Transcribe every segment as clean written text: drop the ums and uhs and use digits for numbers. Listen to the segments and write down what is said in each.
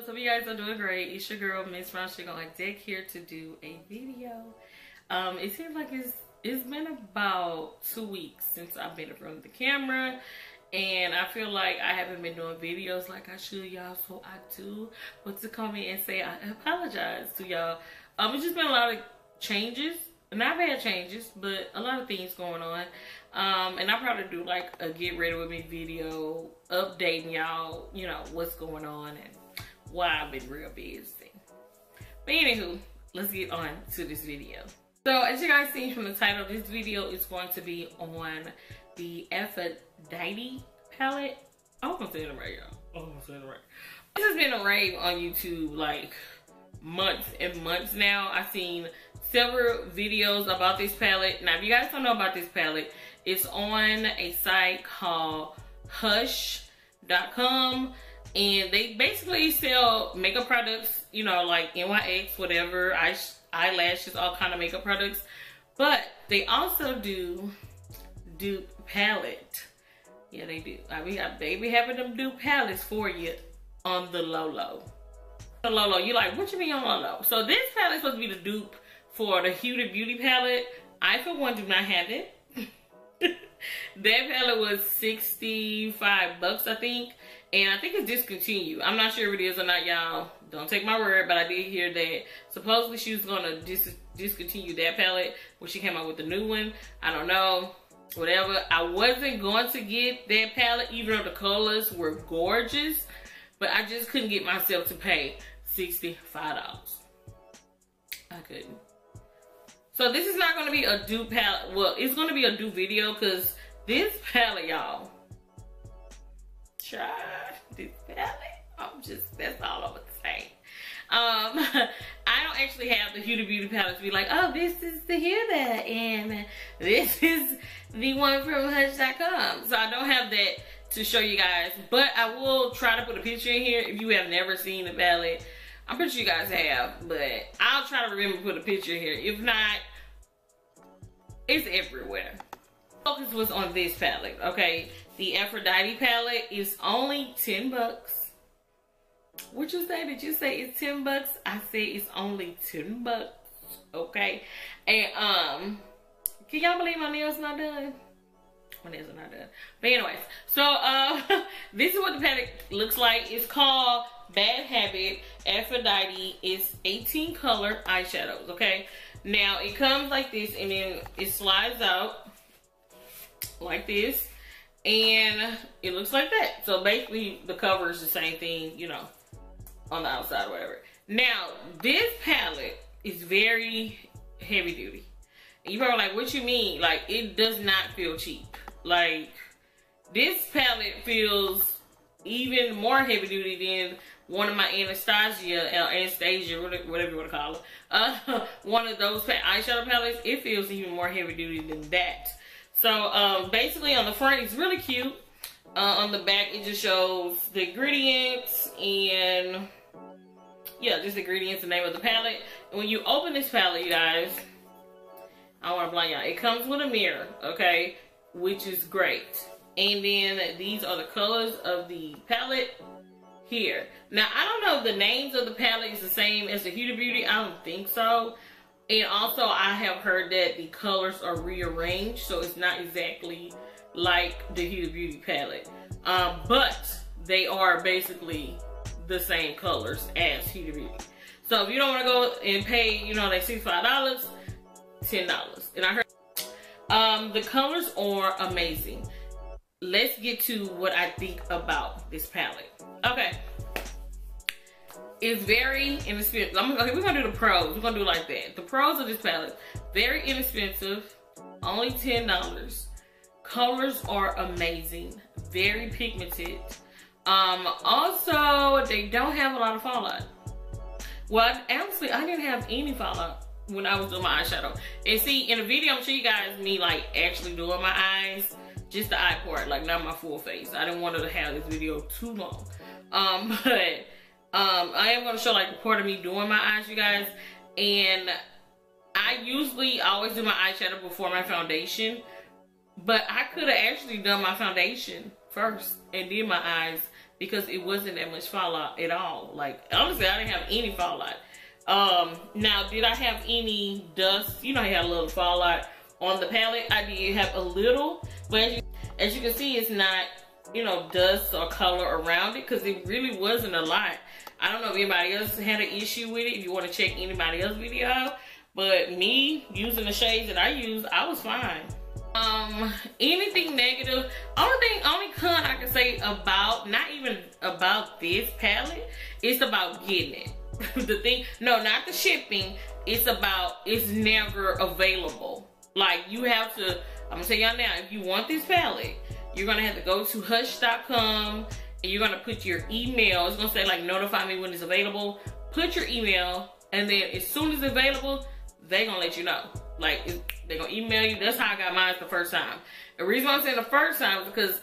what's up, you guys? I'm doing great. It's your girl Miss Brown Sugar on deck here to do a video. It seems like it's been about 2 weeks since I've been in front of the camera, and I feel like I haven't been doing videos like I should, y'all. So I do want to come in and say I apologize to y'all. It's just been a lot of changes, and I've had changes, but a lot of things going on. And I'll probably do like a get ready with me video updating y'all, you know, what's going on and why I've been real busy. But anywho, let's get on to this video. So as you guys seen from the title, this video is going to be on the Aphrodite palette. I'm gonna say it right, y'all. I'm gonna say it right. This has been a rave on YouTube like months and months now. I've seen several videos about this palette. Now if you guys don't know about this palette, it's on a site called hush.com, and they basically sell makeup products, you know, like NYX, whatever, eyelashes, all kind of makeup products. But they also do dupe palette. Yeah, they do. They be having them dupe palettes for you on the low. The low. You like, what you mean on low? So this palette is supposed to be the dupe for the Huda Beauty palette. I, for one, do not have it. That palette was 65 bucks, I think. And I think it's discontinued. I'm not sure if it is or not, y'all. Don't take my word, but I did hear that supposedly she was going to discontinue that palette when she came out with the new one. I don't know. Whatever. I wasn't going to get that palette, even though the colors were gorgeous. But I just couldn't get myself to pay $65. I couldn't. So this is not going to be a dupe palette. Well, it's going to be a dupe video because this palette, y'all. Try this palette. That's all I'm going to say. I don't actually have the Huda Beauty palette to be like, oh, this is the Huda and this is the one from Hush.com. So I don't have that to show you guys, but I will try to put a picture in here if you have never seen the palette. I'm pretty sure you guys have, but I'll try to remember to put a picture here. If not, it's everywhere. Focus was on this palette, okay? The Aphrodite palette is only 10 bucks. What you say? Did you say it's 10 bucks? I said it's only 10 bucks, okay? And can y'all believe my nails not done? My nails are not done. But anyways, so this is what the palette looks like. It's called Bad Habit Aphrodite. It's 18 color eyeshadows, okay? Now it comes like this, and then it slides out like this, and it looks like that. So basically the cover is the same thing, you know, on the outside or whatever. Now this palette is very heavy duty. And you're probably like, what you mean? Like, it does not feel cheap. Like, this palette feels even more heavy duty than one of my Anastasia, whatever you want to call it. One of those eyeshadow palettes, it feels even more heavy duty than that. So, basically on the front, it's really cute. On the back, it just shows the ingredients and, yeah, just the ingredients, the name of the palette. And when you open this palette, you guys, I don't want to blind y'all. It comes with a mirror, okay, which is great. And then these are the colors of the palette here. Now, I don't know if the names of the palette is the same as the Huda Beauty. I don't think so. And also, I have heard that the colors are rearranged, so it's not exactly like the Huda Beauty palette. But they are basically the same colors as Huda Beauty. So if you don't want to go and pay, you know, like $65, $10. And I heard the colors are amazing. Let's get to what I think about this palette. Okay. It's very inexpensive. Okay, we're gonna do the pros. We're gonna do it like that. The pros of this palette, very inexpensive, only $10. Colors are amazing, very pigmented. Also, they don't have a lot of fallout. Well, honestly, I didn't have any fallout when I was doing my eyeshadow. And see, in the video, I'm sure you guys me like actually doing my eyes, just the eye part, like not my full face. I didn't want to have this video too long. But I am going to show like a part of me doing my eyes, you guys. And I usually always do my eyeshadow before my foundation. But I could have actually done my foundation first and did my eyes because it wasn't that much fallout at all. Like, honestly, I didn't have any fallout. Now, did I have any dust? You know, I had a little fallout on the palette. I did have a little, but as you can see, it's not, you know, dust or color around it, because it really wasn't a lot. I don't know if anybody else had an issue with it, if you want to check anybody else's video, but me, using the shades that I used, I was fine. Anything negative, only con I can say about, not even about this palette, it's about getting it. The thing, no, not the shipping, it's about, it's never available. Like, you have to, I'm gonna tell y'all now, if you want this palette, you're gonna have to go to hush.com and you're gonna put your email. It's gonna say like, notify me when it's available. Put your email, and then as soon as it's available, they gonna let you know. Like, they're gonna email you. That's how I got mine the first time. The reason why I'm saying the first time is because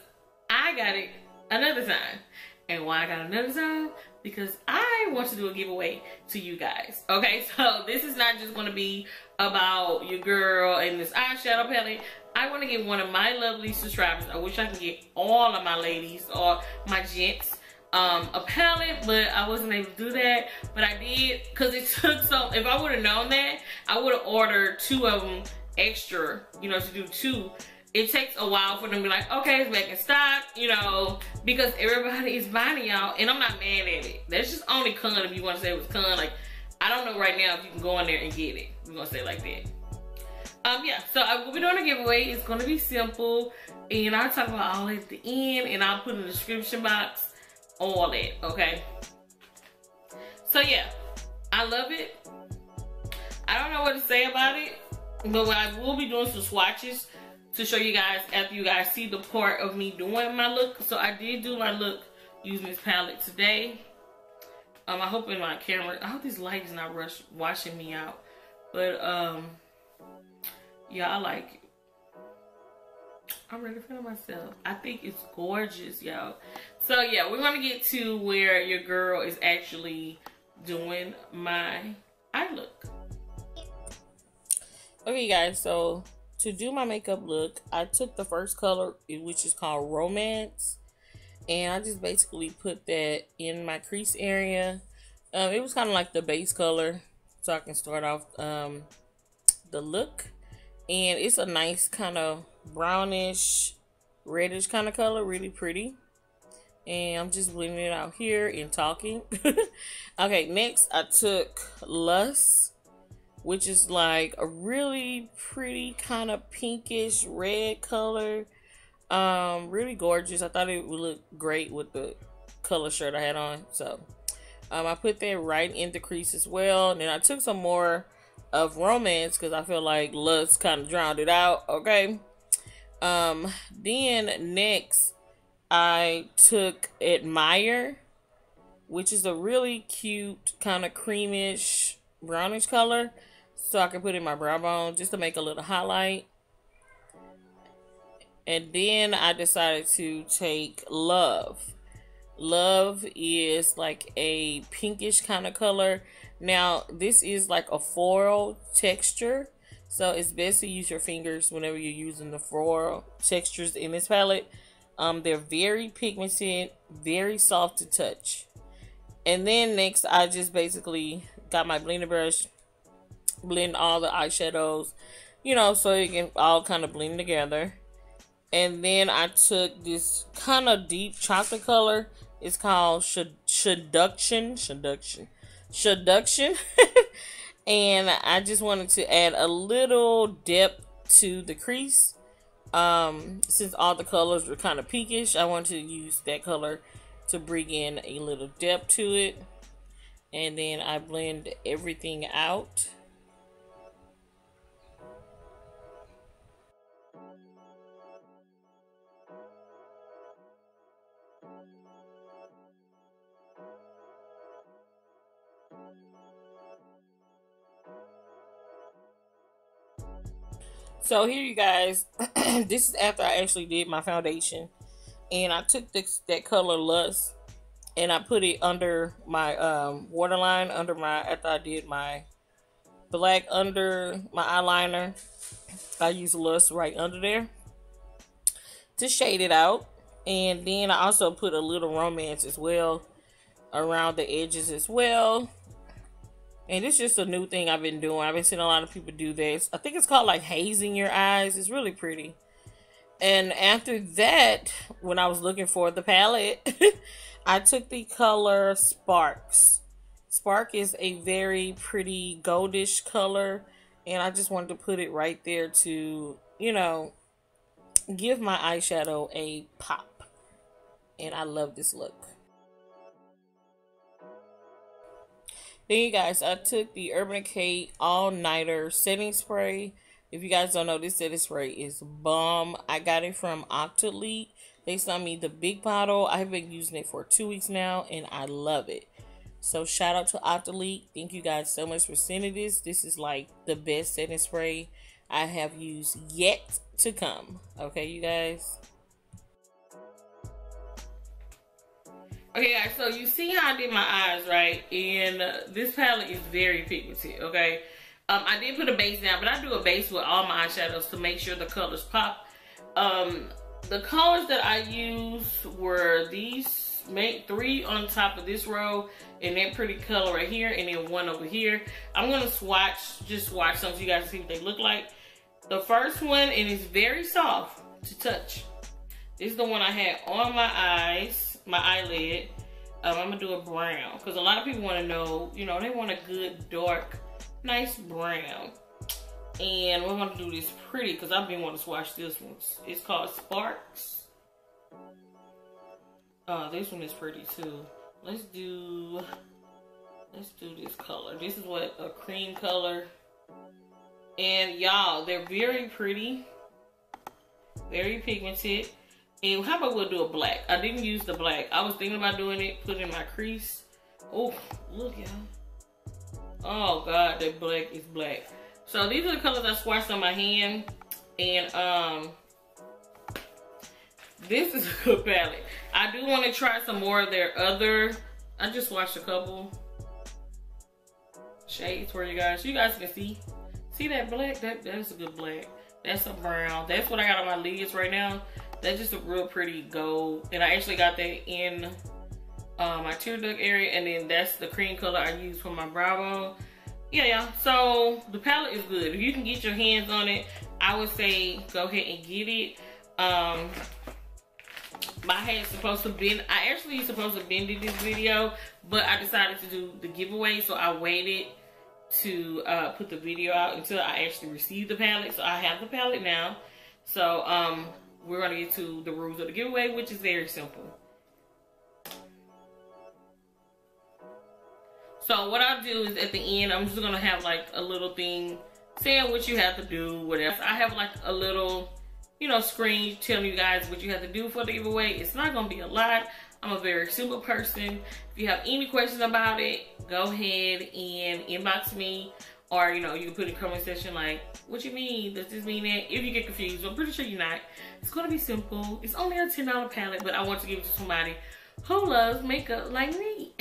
I got it another time. And why I got another time? Because I want to do a giveaway to you guys. Okay, so this is not just gonna be about your girl and this eyeshadow palette. I want to give one of my lovely subscribers, I wish I could get all of my ladies or my gents a palette, but I wasn't able to do that. But I did, because it took so, if I would have known that, I would have ordered 2 of them extra, you know, to do 2. It takes a while for them to be like, okay, it's back in stock, you know, because everybody is buying y'all, and I'm not mad at it. That's just only con if you want to say it was con. Like, I don't know right now if you can go in there and get it. We're gonna say it like that. Yeah, so I will be doing a giveaway. It's gonna be simple, and I'll talk about all at the end, and I'll put in the description box all that, okay? So yeah, I love it. I don't know what to say about it, but I will be doing some swatches to show you guys after you guys see the part of me doing my look. So I did do my look using this palette today. I hope in my camera, I hope this light is not washing me out, but yeah, I like it. I'm ready for myself. I think it's gorgeous, y'all. So yeah, we're gonna get to where your girl is actually doing my eye look. Okay guys, so to do my makeup look, I took the first color, which is called Romance, and I just basically put that in my crease area. It was kind of like the base color, so I can start off the look. And it's a nice kind of brownish, reddish kind of color, really pretty. And I'm just blending it out here and talking. Okay, next I took Lust, which is like a really pretty kind of pinkish red color. Really gorgeous. I thought it would look great with the color shirt I had on. So I put that right in the crease as well. And then I took some more of Romance because I feel like Lust kind of drowned it out. Okay. Then next I took Admire, which is a really cute kind of creamish brownish color, so I can put in my brow bone just to make a little highlight. And then I decided to take Love. Love is like a pinkish kind of color. Now this is like a floral texture, so it's best to use your fingers whenever you're using the floral textures in this palette. They're very pigmented, very soft to touch. And then next I just basically got my blender brush, blend all the eyeshadows, you know, so it can all kind of blend together. And then I took this kind of deep chocolate color. It's called Seduction. And I just wanted to add a little depth to the crease. Since all the colors were kind of pinkish, I wanted to use that color to bring in a little depth to it. And then I blend everything out. So here you guys, this is after I actually did my foundation, and I took that color Lust and I put it under my waterline, after I did my black under my eyeliner. I used Lust right under there to shade it out. And then I also put a little romance as well around the edges as well. And it's just a new thing I've been doing. I've been seeing a lot of people do this. I think it's called like hazing your eyes. It's really pretty. And after that, when I was looking for the palette, I took the color Sparks. Spark is a very pretty goldish color. And I just wanted to put it right there to, you know, give my eyeshadow a pop. And I love this look. Then you guys, I took the Urban Decay All Nighter Setting Spray. If you guys don't know, this setting spray is bomb. I got it from OCTOLY. They sent me the big bottle. I've been using it for 2 weeks now, and I love it. So shout out to OCTOLY. Thank you guys so much for sending this. This is like the best setting spray I have used yet to come. Okay, you guys. Okay, guys, so you see how I did my eyes, right? And this palette is very pigmented, okay? I did put a base down, but I do a base with all my eyeshadows to make sure the colors pop. The colors that I used were these, 3 on top of this row, and that pretty color right here, and then 1 over here. I'm going to just swatch some so you guys see what they look like. The first one, and it's very soft to touch. This is the one I had on my eyes. My eyelid. I'm gonna do a brown because a lot of people want to know, you know, they want a good dark nice brown, and we're gonna do this pretty because I've been wanting to swatch this one. It's called Sparks. This one is pretty too. Let's do this color. This is what a cream color, and y'all, they're very pretty, very pigmented. And how about we'll do a black? I didn't use the black. I was thinking about doing it, put it in my crease. Oh, look, y'all. Oh, God, that black is black. So these are the colors I swatched on my hand. And this is a good palette. I do want to try some more of their other. I just swatched a couple shades for you guys. You guys can see. See that black? That's a good black. That's a brown. That's what I got on my lids right now. That's just a real pretty gold. And I actually got that in my tear duct area. And then that's the cream color I use for my brow bone. Yeah. So the palette is good. If you can get your hands on it, I would say go ahead and get it. My hand's supposed to bend. I actually supposed to bend in this video, but I decided to do the giveaway. So I waited to put the video out until I actually received the palette. So I have the palette now. So we're gonna get to the rules of the giveaway, which is very simple. So what I'll do is at the end, I'm just gonna have like a little thing saying what you have to do, whatever. I have like a little, you know, screen telling you guys what you have to do for the giveaway. It's not gonna be a lot. I'm a very simple person. If you have any questions about it, go ahead and inbox me. Or, you know, you can put in the comment section like, what you mean? Does this mean that? If you get confused, I'm pretty sure you're not. It's going to be simple. It's only a $10 palette, but I want to give it to somebody who loves makeup like me.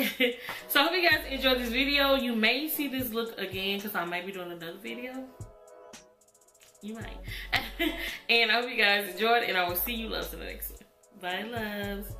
So I hope you guys enjoyed this video. You may see this look again because I might be doing another video. You might. And I hope you guys enjoyed, and I will see you loves in the next one. Bye, loves.